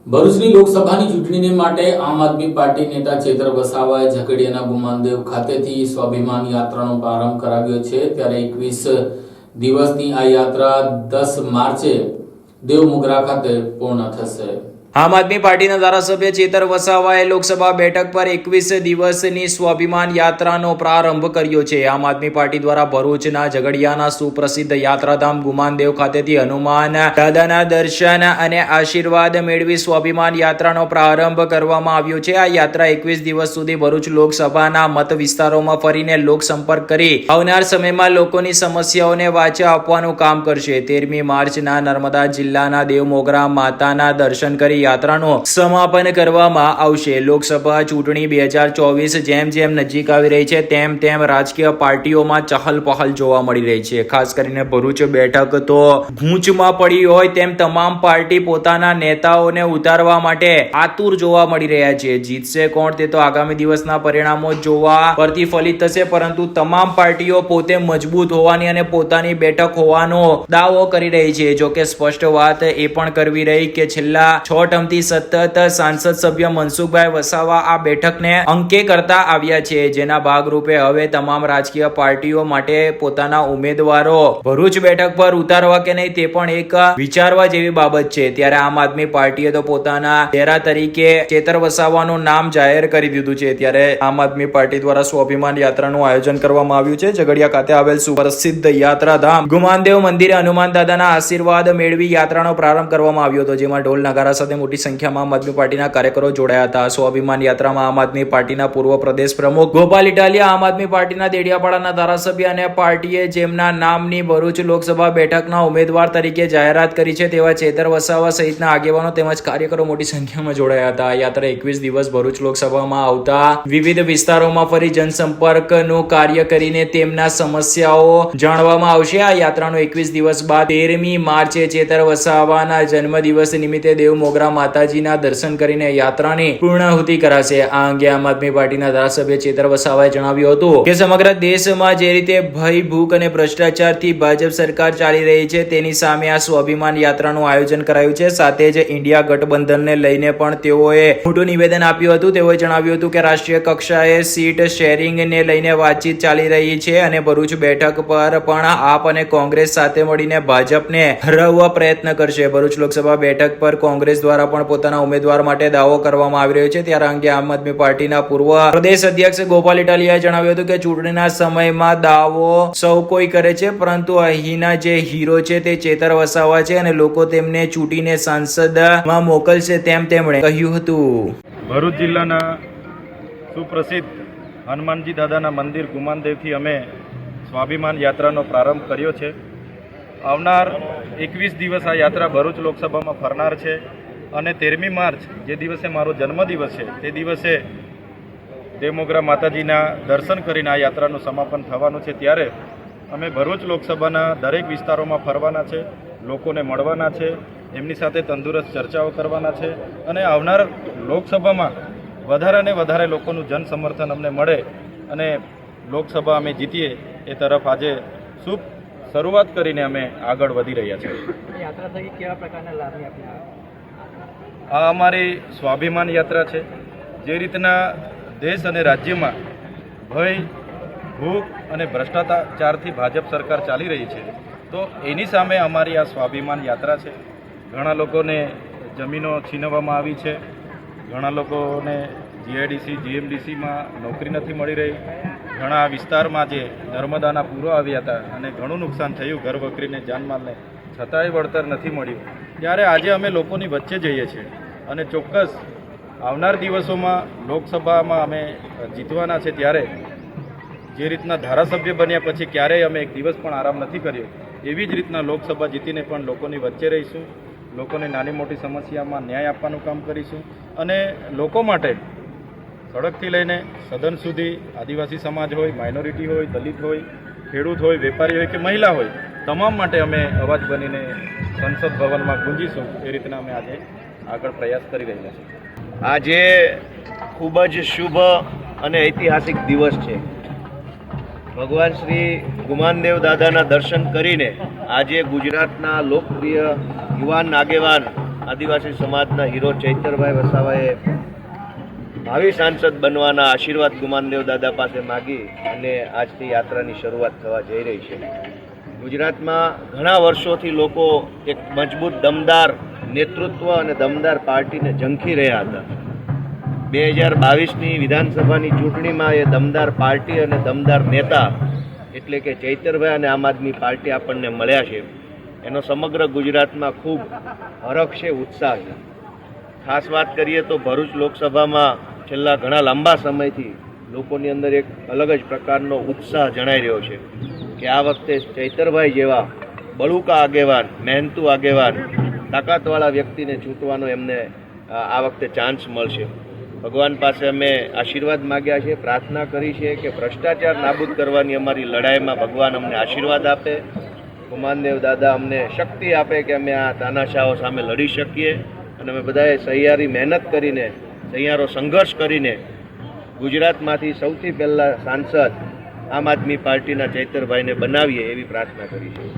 ભરૂચની લોકસભાની ચૂંટણીને માટે આમ આદમી પાર્ટી નેતા ચેતર વસાવાએ ઝઘડિયાના ગુમાનદેવ ખાતેથી સ્વાભિમાન યાત્રાનો પ્રારંભ કરાવ્યો છે। ત્યારે 21 દિવસની આ યાત્રા 10 માર્ચે દેવમોગરા ખાતે પૂર્ણ થશે। આમ આદમી પાર્ટીના ધારાસભ્ય ચેતર વસાવાએ લોકસભા બેઠક પર 21 દિવસની સ્વાભિમાન યાત્રાનો પ્રારંભ કર્યો છે। આમ આદમી પાર્ટી દ્વારા ભરૂચના ઝઘડિયાના સુપ્રસિદ્ધ યાત્રાધામ ગુમાનદેવ ખાતેથી હનુમાન દાદાના દર્શન અને આશીર્વાદ મેળવી સ્વાભિમાન યાત્રાનો પ્રારંભ કરવામાં આવ્યો છે। આ યાત્રા 21 દિવસ સુધી ભરૂચ લોકસભાના મત વિસ્તારોમાં ફરીને લોકસંપર્ક કરી આવનાર સમયમાં લોકોની સમસ્યાઓને વાચા આપવાનું કામ કરશે। 13મી માર્ચના નર્મદા જિલ્લાના દેવમોગરા માતાના દર્શન કરી યાત્રાનું સમાપન કરવામાં આવશે। લોકસભા ચૂંટણી 2024 જેમ જેમ નજીક આવી રહી છે તેમ તેમ રાજકીય પાર્ટીઓમાં ચહલ પહલ જોવા મળી રહી છે। ખાસ કરીને ભરૂચ બેઠક તો ગૂંચમાં પડી હોય તેમ તમામ પાર્ટી પોતાના નેતાઓને ઉતારવા માટે આતુર જોવા મળી રહ્યા છે। જીતશે કોણ તે તો આગામી દિવસના પરિણામો જોવા પ્રતિફલિત થશે, પરંતુ તમામ પાર્ટીઓ પોતે મજબૂત હોવાની અને પોતાની બેઠક હોવાનો દાવો કરી રહી છે। જોકે સ્પષ્ટ વાત એ પણ કરવી રહી કે છેલ્લા 6 ટર્મથી સતત સાંસદ સભ્ય મનસુખભાઈ વસાવા આ બેઠકને અંકે કરતા આવ્યા છે, જેના ભાગરૂપે હવે તમામ રાજકીય પાર્ટીઓ માટે પોતાના ઉમેદવારો ભરૂચ બેઠક પર ઉતારવા કે નહીં તે પણ એક વિચારવા જેવી બાબત છે। ત્યારે આમ આદમી પાર્ટીએ તો પોતાના ચહેરા તરીકે ચેતર વસાવાનું નામ જાહેર કરી દીધું છે। ત્યારે આમ આદમી પાર્ટી દ્વારા સ્વાભિમાન યાત્રાનું આયોજન કરવામાં આવ્યું છે। ઝઘડિયા ખાતે આવેલ સુપ્રસિદ્ધ યાત્રાધામ ગુમાનદેવ મંદિરે હનુમાન દાદાના આશીર્વાદ મેળવી યાત્રાનો પ્રારંભ કરવામાં આવ્યો હતો, જેમાં ઢોલ નગારા સાથે મોટી સંખ્યામાં આમ આદમી પાર્ટીના કાર્યકરો જોડાયા હતા। સ્વાભિમાન યાત્રામાં આમ આદમી પાર્ટીના પૂર્વ પ્રદેશ પ્રમુખ ગોપાલ ઇટાલિયા, આમ આદમી પાર્ટીના દેડિયાપાડાના ધારાસભ્ય અને પાર્ટીએ જેમના નામની ભરૂચ લોકસભા બેઠકના ઉમેદવાર તરીકે જાહેરાત કરી છે તેવા ચેતર વસાવા સહિતના આગેવાનો તેમજ કાર્યકરો મોટી સંખ્યામાં જોડાયા હતા। આ યાત્રા 21 દિવસ ભરૂચ લોકસભામાં આવતા વિવિધ વિસ્તારોમાં ફરી જનસંપર્કનું કાર્ય કરીને તેમના સમસ્યાઓ જાણવામાં આવશે। આ યાત્રાનો 21 દિવસ બાદ 13મી માર્ચે ચેતર વસાવાના જન્મદિવસ નિમિત્તે દેવમોગરા માતાજીના દર્શન કરીને યાત્રાની પૂર્ણાહુતિ કરાશે। આ અંગે આમ આદમી પાર્ટીના ધારાસભ્ય ચેતર વસાવાએ જણાવ્યું હતું કે સમગ્ર દેશમાં જે રીતે ભય, ભૂખ અને ભ્રષ્ટાચારથી ભાજપ સરકાર ચાલી રહી છે તેની સામે આ સ્વાભિમાન યાત્રાનું આયોજન કરાયું છે। સાથે જ ઇન્ડિયા ગઠબંધનને લઈને પણ તેઓએ મોટું નિવેદન આપ્યું હતું। તેઓએ જણાવ્યું હતું કે રાષ્ટ્રીય કક્ષાએ સીટ શેરિંગને લઈને વાતચીત ચાલી રહી છે અને ભરૂચ બેઠક પર પણ આપ અને કોંગ્રેસ સાથે મળીને ભાજપને હરાવવા પ્રયત્ન કરશે। ભરૂચ લોકસભા બેઠક પર કોંગ્રેસ દ્વારા પણ પોતાના ઉમેદવાર માટે દાવો કરવામાં આવી રહ્યો છે। ત્યારે અંગે આમ આદમી પાર્ટીના પૂર્વ પ્રદેશ અધ્યક્ષ ગોપાલ ઇટાલિયાએ જણાવ્યું હતું કે ચૂંટણીના સમયમાં દાવો સૌ કોઈ કરે છે, પરંતુ અહીંના જે હીરો છે તે ચેતર વસાવા છે અને લોકો તેમને ચૂંટીને સાંસદમાં મોકલશે તેમ તેમણે કહ્યું હતું। ભરૂચ જિલ્લાના સુપ્રસિદ્ધ હનુમાનજી દાદાના મંદિર ગુમાનદેવથી અમે સ્વાભિમાન યાત્રાનો પ્રારંભ કર્યો છે। આવનાર 21 દિવસ આ યાત્રા ભરૂચ લોકસભામાં ફરનાર છે અને 13મી માર્ચ જે દિવસે મારો જન્મદિવસ છે તે દિવસે દેવમોગરા માતાજીના દર્શન કરીને આ યાત્રાનું સમાપન થવાનું છે। ત્યારે અમે ભરૂચ લોકસભાના દરેક વિસ્તારોમાં ફરવાના છે, લોકોને મળવાના છે, એમની સાથે તંદુરસ્ત ચર્ચાઓ કરવાના છે અને આવનાર લોકસભામાં વધારે ને વધારે લોકોનું જન સમર્થન અમને મળે અને લોકસભા અમે જીતીએ એ તરફ આજે શુભ શરૂઆત કરીને અમે આગળ વધી રહ્યા છીએ। યાત્રા થકી કેવા પ્રકારના લાભ આપી? આ અમારી સ્વાભિમાન યાત્રા છે। જે રીતના દેશ અને રાજ્યમાં ભય, ભૂખ અને ભ્રષ્ટાચારથી ભાજપ સરકાર ચાલી રહી છે તો એની સામે અમારી આ સ્વાભિમાન યાત્રા છે। ઘણા લોકોને જમીનો છીનવવામાં આવી છે, ઘણા લોકોને જીઆઈડીસી, જીએમડીસીમાં નોકરી નથી મળી રહી, ઘણા વિસ્તારમાં જે નર્મદાના પૂરો આવ્યા હતા અને ઘણું નુકસાન થયું ઘર વકરીને, જાનમાલને, છતાંય વળતર નથી મળ્યું। ત્યારે આજે અમે લોકોની વચ્ચે જઈએ છીએ અને ચોક્કસ આવનાર દિવસોમાં લોકસભામાં અમે જીતવાના છે। ત્યારે જે રીતના ધારાસભ્ય બન્યા પછી ક્યારેય અમે એક દિવસ પણ આરામ નથી કર્યો, એવી જ રીતના લોકસભા જીતીને પણ લોકોની વચ્ચે રહીશું, લોકોને નાની મોટી સમસ્યામાં ન્યાય આપવાનું કામ કરીશું અને લોકો માટે સડકથી લઈને સદન સુધી આદિવાસી સમાજ હોય, માઇનોરિટી હોય, દલિત હોય, ખેડૂત હોય, વેપારી હોય કે મહિલા હોય, તમામ માટે અમે અવાજ બનીને સંસદ ભવનમાં ગુંજીશું। એ રીતના અમે આજે આગળ પ્રયાસ કરી રહ્યા છીએ। આજે ખૂબ જ શુભ અને ઐતિહાસિક દિવસ છે। ભગવાન શ્રી ગુમાનદેવ દાદાના દર્શન કરીને આજે ગુજરાતના લોકપ્રિય યુવાન આગેવાન આદિવાસી સમાજના હીરો ચૈતરભાઈ વસાવાએ ભાવિ સાંસદ બનવાના આશીર્વાદ ગુમાનદેવ દાદા પાસે માગી અને આજથી યાત્રાની શરૂઆત થવા જઈ રહી છે. ગુજરાતમાં ઘણા વર્ષોથી લોકો એક મજબૂત દમદાર નેતૃત્વ અને દમદાર પાર્ટીને ઝંખી રહ્યા હતા. 2022ની વિધાનસભાની ચૂંટણીમાં એ દમદાર પાર્ટી અને દમદાર નેતા એટલે કે ચૈતરભાઈ અને આમ આદમી પાર્ટી આપણને મળ્યા છે. એનો સમગ્ર ગુજરાતમાં ખૂબ હરખ છે, ઉત્સાહ છે. ખાસ વાત કરીએ તો ભરૂચ લોકસભામાં છેલ્લા ઘણા લાંબા સમયથી લોકોની અંદર એક અલગ જ પ્રકારનો ઉત્સાહ જણાઈ રહ્યો છે કે આ વખતે ચૈતરભાઈ જેવા બળુકા આગેવાન, મહેનતુ આગેવાન, તાકાતવાળા વ્યક્તિને ચૂંટવાનો એમને આ વખતે ચાન્સ મળશે. ભગવાન પાસે અમે આશીર્વાદ માગ્યા છે, પ્રાર્થના કરી છે કે ભ્રષ્ટાચાર નાબૂદ કરવાની અમારી લડાઈમાં ભગવાન અમને આશીર્વાદ આપે, ગુમાનદેવ દાદા અમને શક્તિ આપે કે અમે આ તાનાશાહો સામે લડી શકીએ અને અમે બધાએ સહિયારી મહેનત કરીને, સહિયારો સંઘર્ષ કરીને ગુજરાતમાંથી સૌથી પહેલાં સાંસદ આમ આદમી પાર્ટીના ચૈતરભાઈને બનાવીએ એવી પ્રાર્થના કરી છે.